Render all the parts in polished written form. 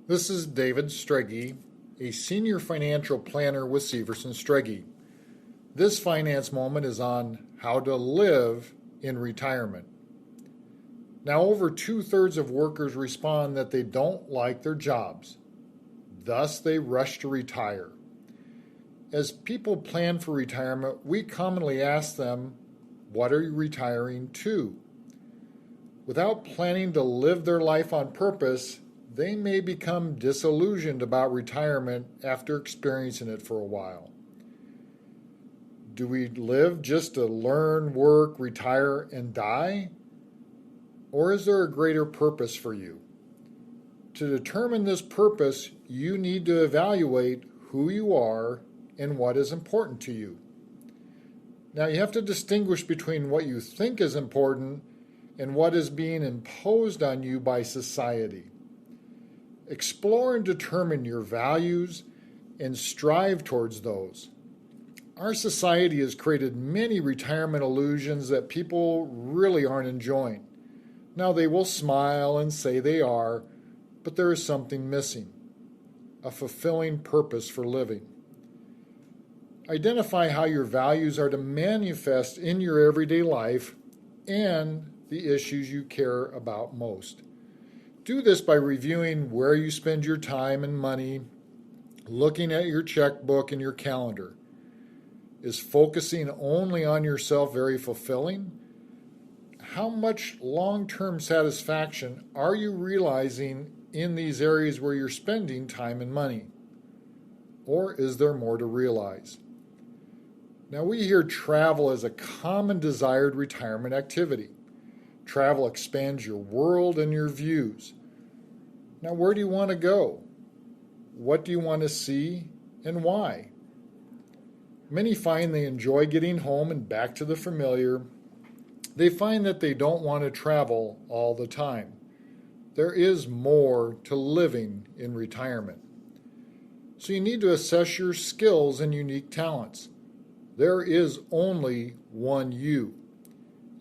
This is David Strege, a senior financial planner with Severson Strege. This finance moment is on how to live in retirement. Now, over 2/3 of workers respond that they don't like their jobs. Thus, they rush to retire. As people plan for retirement, we commonly ask them, what are you retiring to? Without planning to live their life on purpose, they may become disillusioned about retirement after experiencing it for a while. Do we live just to learn, work, retire, and die? Or is there a greater purpose for you? To determine this purpose, you need to evaluate who you are and what is important to you. Now, you have to distinguish between what you think is important and what is being imposed on you by society. Explore and determine your values and strive towards those. Our society has created many retirement illusions that people really aren't enjoying. Now, they will smile and say they are, but there is something missing, a fulfilling purpose for living. Identify how your values are to manifest in your everyday life and the issues you care about most. Do this by reviewing where you spend your time and money, looking at your checkbook and your calendar. Is focusing only on yourself very fulfilling? How much long-term satisfaction are you realizing in these areas where you're spending time and money? Or is there more to realize? Now, we hear travel as a common desired retirement activity. Travel expands your world and your views. Now, where do you want to go? What do you want to see and why? Many find they enjoy getting home and back to the familiar. They find that they don't want to travel all the time. There is more to living in retirement. So you need to assess your skills and unique talents. There is only one you.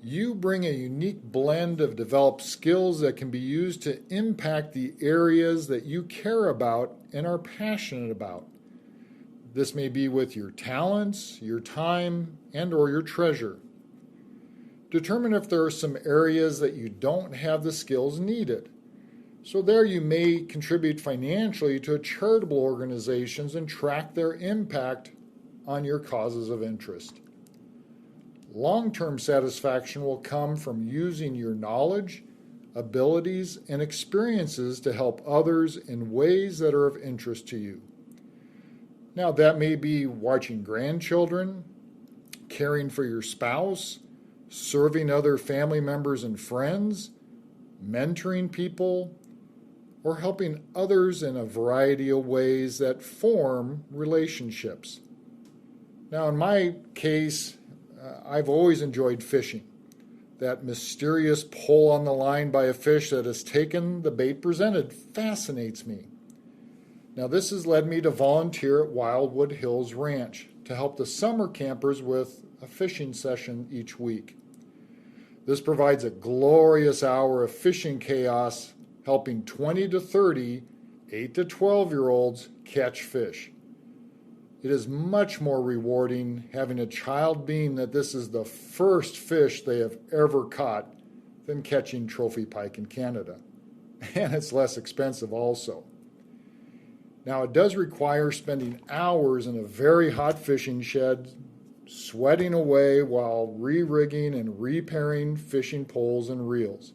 You bring a unique blend of developed skills that can be used to impact the areas that you care about and are passionate about. This may be with your talents, your time, and or your treasure. Determine if there are some areas that you don't have the skills needed. So there you may contribute financially to charitable organizations and track their impact on your causes of interest. Long-term satisfaction will come from using your knowledge, abilities, and experiences to help others in ways that are of interest to you. Now, that may be watching grandchildren, caring for your spouse, serving other family members and friends, mentoring people, or helping others in a variety of ways that form relationships. Now, in my case, I've always enjoyed fishing. That mysterious pull on the line by a fish that has taken the bait presented fascinates me. Now, this has led me to volunteer at Wildwood Hills Ranch to help the summer campers with a fishing session each week. This provides a glorious hour of fishing chaos, helping 20 to 30, 8 to 12-year-olds catch fish. It is much more rewarding having a child beam that this is the first fish they have ever caught than catching trophy pike in Canada. And it's less expensive also. Now, it does require spending hours in a very hot fishing shed, sweating away while re-rigging and repairing fishing poles and reels.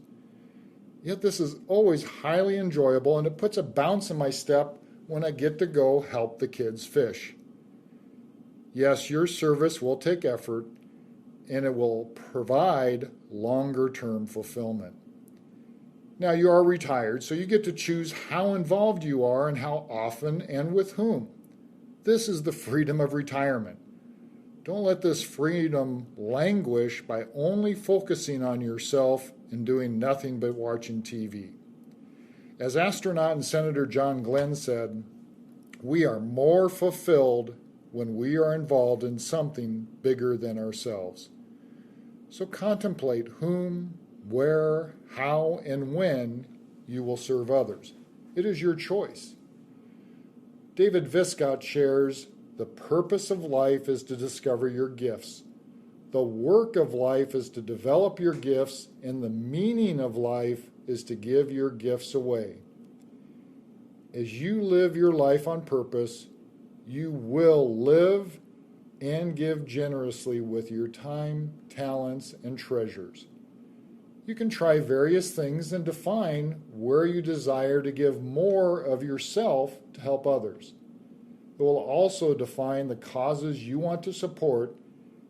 Yet this is always highly enjoyable, and it puts a bounce in my step when I get to go help the kids fish. Yes, your service will take effort, and it will provide longer-term fulfillment. Now, you are retired, so you get to choose how involved you are and how often and with whom. This is the freedom of retirement. Don't let this freedom languish by only focusing on yourself and doing nothing but watching TV. As astronaut and Senator John Glenn said, we are more fulfilled when we are involved in something bigger than ourselves. So contemplate whom, where, how, and when you will serve others. It is your choice. David Viscott shares, "The purpose of life is to discover your gifts. The work of life is to develop your gifts, and the meaning of life is to give your gifts away." As you live your life on purpose, you will live and give generously with your time, talents, and treasures. You can try various things and define where you desire to give more of yourself to help others. It will also define the causes you want to support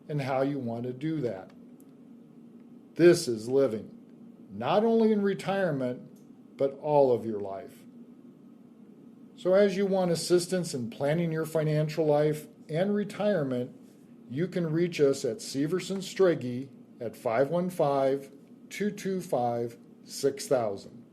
and how you want to do that. This is living, not only in retirement, but all of your life. So as you want assistance in planning your financial life and retirement, you can reach us at Severson Strege at 515-225-6000.